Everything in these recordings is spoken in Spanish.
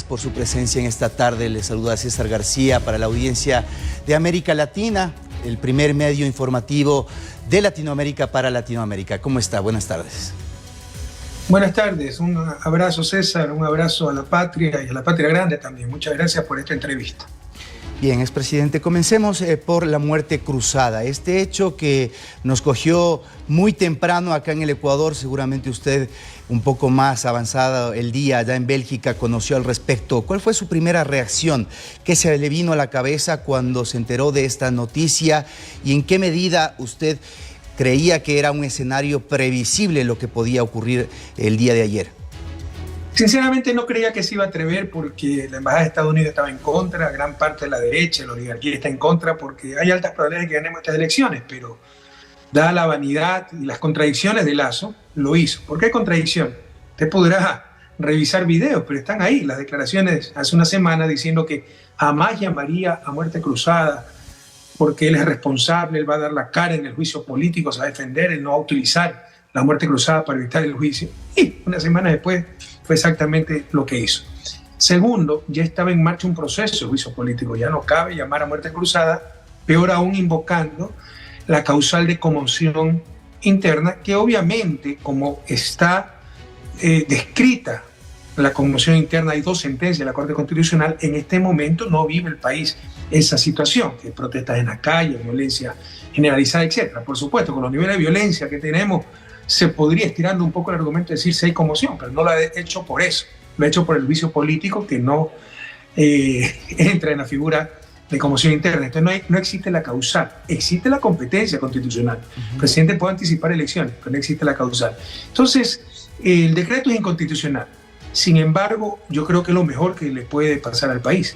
por su presencia en esta tarde. Les saluda César García para la audiencia de América Latina, el primer medio informativo de Latinoamérica para Latinoamérica. ¿Cómo está? Buenas tardes. Buenas tardes, un abrazo César, un abrazo a la patria y a la patria grande también. Muchas gracias por esta entrevista. Bien, expresidente, comencemos por la muerte cruzada. Este hecho que nos cogió muy temprano acá en el Ecuador, seguramente usted un poco más avanzado el día allá en Bélgica conoció al respecto. ¿Cuál fue su primera reacción? ¿Qué se le vino a la cabeza cuando se enteró de esta noticia? ¿Y en qué medida usted creía que era un escenario previsible lo que podía ocurrir el día de ayer? Sinceramente no creía que se iba a atrever porque la Embajada de Estados Unidos estaba en contra, gran parte de la derecha, la oligarquía está en contra porque hay altas probabilidades de que ganemos estas elecciones, pero dada la vanidad y las contradicciones de Lasso, lo hizo. ¿Por qué hay contradicción? Usted podrá revisar videos, pero están ahí las declaraciones hace una semana diciendo que jamás llamaría a muerte cruzada porque él es responsable, él va a dar la cara en el juicio político, se va a defender, él no va a utilizar la muerte cruzada para evitar el juicio. Y una semana después fue exactamente lo que hizo. Segundo, ya estaba en marcha un proceso de juicio político, ya no cabe llamar a muerte cruzada, peor aún invocando la causal de conmoción interna, que obviamente, como está descrita la conmoción interna, hay dos sentencias de la Corte Constitucional, en este momento no vive el país esa situación, que protestas en la calle, violencia generalizada, etc. Por supuesto, con los niveles de violencia que tenemos, se podría estirando un poco el argumento de decir si hay conmoción, pero no lo he hecho por eso, lo he hecho por el juicio político que no entra en la figura de conmoción interna. Entonces no existe la causal, existe la competencia constitucional. El presidente puede anticipar elecciones, pero no existe la causal. Entonces, el decreto es inconstitucional. Sin embargo, yo creo que es lo mejor que le puede pasar al país,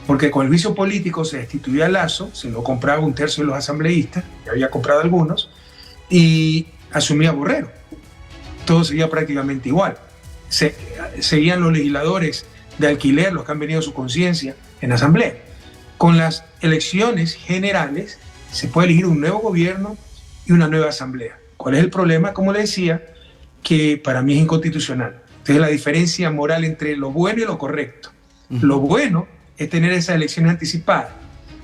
porque con el juicio político se destituía a Lasso, se lo compraba un tercio de los asambleístas, que había comprado algunos, y asumía Borrero. Todo seguía prácticamente igual. Seguían los legisladores de alquiler, los que han venido a su conciencia en la asamblea. Con las elecciones generales se puede elegir un nuevo gobierno y una nueva asamblea. ¿Cuál es el problema? Como le decía, que para mí es inconstitucional. Entonces la diferencia moral entre lo bueno y lo correcto. Lo bueno es tener esas elecciones anticipadas.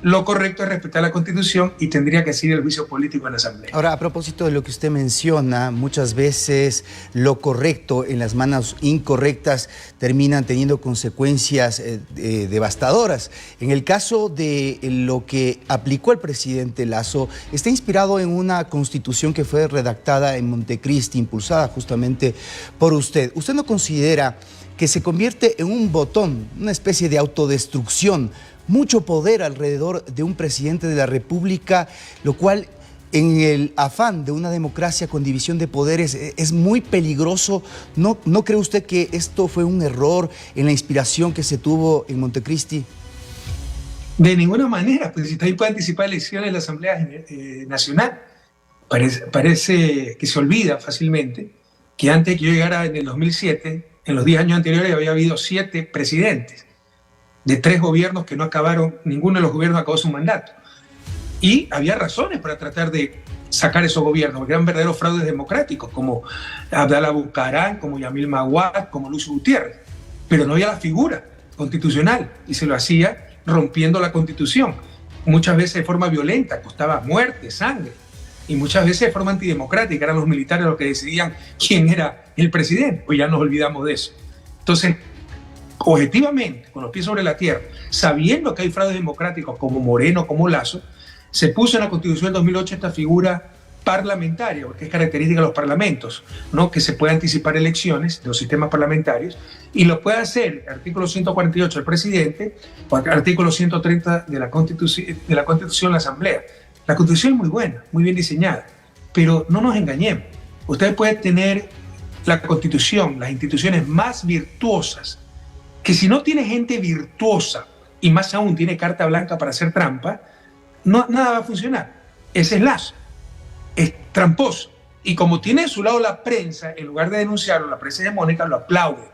Lo correcto es respetar la Constitución y tendría que ser el juicio político en la Asamblea. Ahora, a propósito de lo que usted menciona, muchas veces lo correcto en las manos incorrectas terminan teniendo consecuencias devastadoras. En el caso de lo que aplicó el presidente Lasso, está inspirado en una constitución que fue redactada en Montecristi, impulsada justamente por usted. ¿Usted no considera que se convierte en un botón, una especie de autodestrucción, mucho poder alrededor de un presidente de la República, lo cual en el afán de una democracia con división de poderes es muy peligroso? ¿No cree usted que esto fue un error en la inspiración que se tuvo en Montecristi? De ninguna manera, pues si también puede anticipar elecciones en la Asamblea Nacional. Parece que se olvida fácilmente que antes de que yo llegara en el 2007, en los 10 años anteriores había habido 7 presidentes de 3 gobiernos que no acabaron, ninguno de los gobiernos acabó su mandato. Y había razones para tratar de sacar esos gobiernos, porque eran verdaderos fraudes democráticos, como Abdalá Bucaram, como Yamil Maguad, como Lucio Gutiérrez. Pero no había la figura constitucional y se lo hacía rompiendo la Constitución. Muchas veces de forma violenta, costaba muerte, sangre. Y muchas veces de forma antidemocrática, eran los militares los que decidían quién era el presidente. Pues ya nos olvidamos de eso. Entonces, objetivamente, con los pies sobre la tierra, sabiendo que hay fraudes democráticos como Moreno, como Lasso, se puso en la Constitución del 2008 esta figura parlamentaria, porque es característica de los parlamentos, ¿no? Que se puede anticipar elecciones de los sistemas parlamentarios y lo puede hacer el artículo 148 del presidente o el artículo 130 de la Constitución de la Asamblea. La Constitución es muy buena, muy bien diseñada, pero no nos engañemos. Usted puede tener la Constitución, las instituciones más virtuosas, que si no tiene gente virtuosa y más aún tiene carta blanca para hacer trampa, nada va a funcionar. Ese es Lasso. Es tramposo. Y como tiene de su lado la prensa, en lugar de denunciarlo, la prensa hegemónica lo aplaude.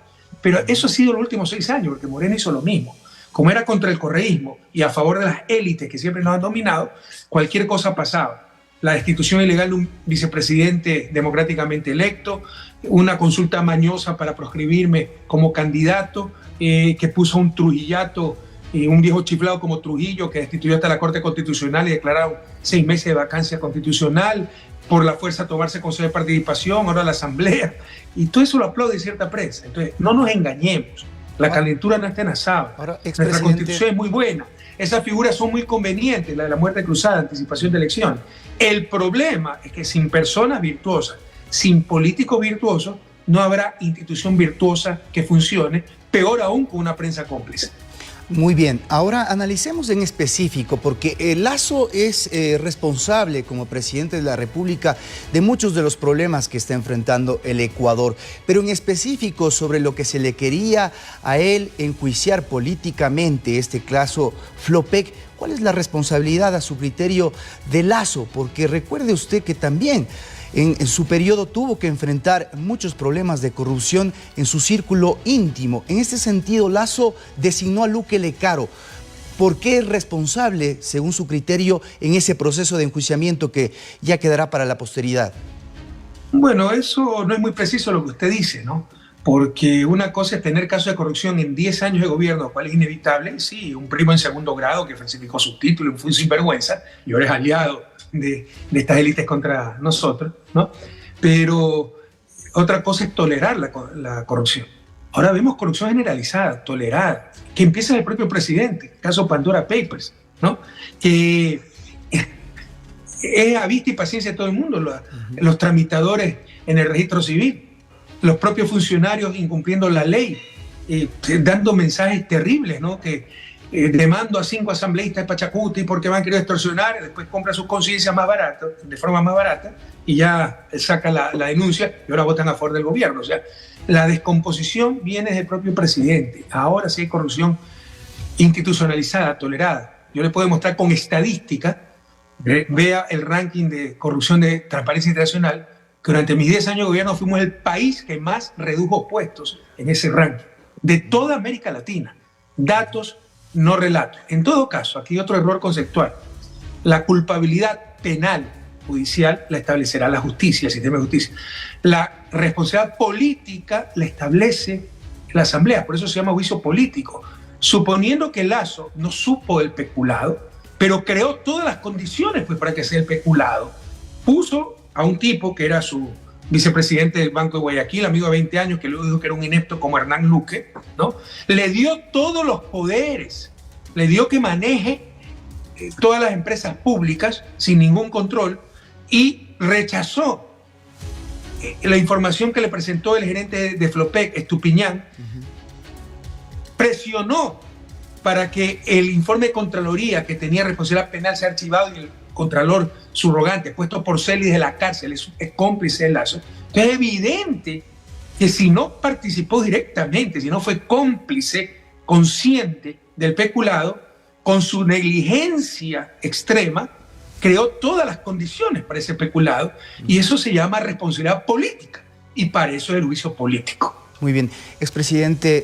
Pero eso ha sido los últimos 6 años, porque Moreno hizo lo mismo. Como era contra el correísmo y a favor de las élites que siempre nos han dominado, cualquier cosa pasaba. La destitución ilegal de un vicepresidente democráticamente electo, una consulta mañosa para proscribirme como candidato, que puso un trujillato, un viejo chiflado como Trujillo, que destituyó hasta la Corte Constitucional y declararon 6 meses de vacancia constitucional, por la fuerza tomarse consejo de participación, ahora la asamblea, y todo eso lo aplaude cierta prensa. Entonces, no nos engañemos, la calentura no está en asado. Nuestra constitución es muy buena, esas figuras son muy convenientes, la de la muerte cruzada, anticipación de elecciones. El problema es que sin personas virtuosas, sin políticos virtuosos, no habrá institución virtuosa que funcione, peor aún con una prensa cómplice. Muy bien, ahora analicemos en específico, porque Lasso es responsable como presidente de la República de muchos de los problemas que está enfrentando el Ecuador, pero en específico sobre lo que se le quería a él enjuiciar políticamente, este caso Flopec. ¿Cuál es la responsabilidad a su criterio de Lasso? Porque recuerde usted que también en su periodo tuvo que enfrentar muchos problemas de corrupción en su círculo íntimo. En este sentido, Lasso designó a Luque Lecaro. ¿Por qué es responsable, según su criterio, en ese proceso de enjuiciamiento que ya quedará para la posteridad? Bueno, eso no es muy preciso lo que usted dice, ¿no? Porque una cosa es tener casos de corrupción en 10 años de gobierno, lo cual es inevitable. Sí, un primo en segundo grado que falsificó sus títulos, fue un sinvergüenza y ahora es aliado de estas élites contra nosotros, ¿no? Pero otra cosa es tolerar la corrupción. Ahora vemos corrupción generalizada, tolerada, que empieza del propio presidente, el caso Pandora Papers, ¿no? Que es a vista y paciencia de todo el mundo, los tramitadores en el registro civil, los propios funcionarios incumpliendo la ley, dando mensajes terribles, ¿no? Que demando a 5 asambleístas de Pachacuti porque van a querer extorsionar, después compra sus conciencias más baratas, de forma más barata, y ya saca la denuncia y ahora votan a favor del gobierno. O sea, la descomposición viene del propio presidente. Ahora sí hay corrupción institucionalizada, tolerada. Yo le puedo demostrar con estadística, vea el ranking de corrupción de Transparencia Internacional, que durante mis 10 años de gobierno fuimos el país que más redujo puestos en ese ranking, de toda América Latina. Datos, no relatos. En todo caso, aquí hay otro error conceptual. La culpabilidad penal judicial la establecerá la justicia, el sistema de justicia. La responsabilidad política la establece la Asamblea, por eso se llama juicio político. Suponiendo que Lasso no supo del peculado, pero creó todas las condiciones pues, para que sea el peculado, puso a un tipo que era su vicepresidente del Banco de Guayaquil, amigo de 20 años, que luego dijo que era un inepto como Hernán Luque, ¿no? Le dio todos los poderes, le dio que maneje todas las empresas públicas sin ningún control y rechazó la información que le presentó el gerente de Flopec, Estupiñán, presionó para que el informe de Contraloría que tenía responsabilidad penal sea archivado y el Contralor subrogante, puesto por Celis de la cárcel, es cómplice de Lasso. Entonces es evidente que si no participó directamente, si no fue cómplice, consciente del peculado, con su negligencia extrema, creó todas las condiciones para ese peculado y eso se llama responsabilidad política y para eso es el juicio político. Muy bien. Expresidente,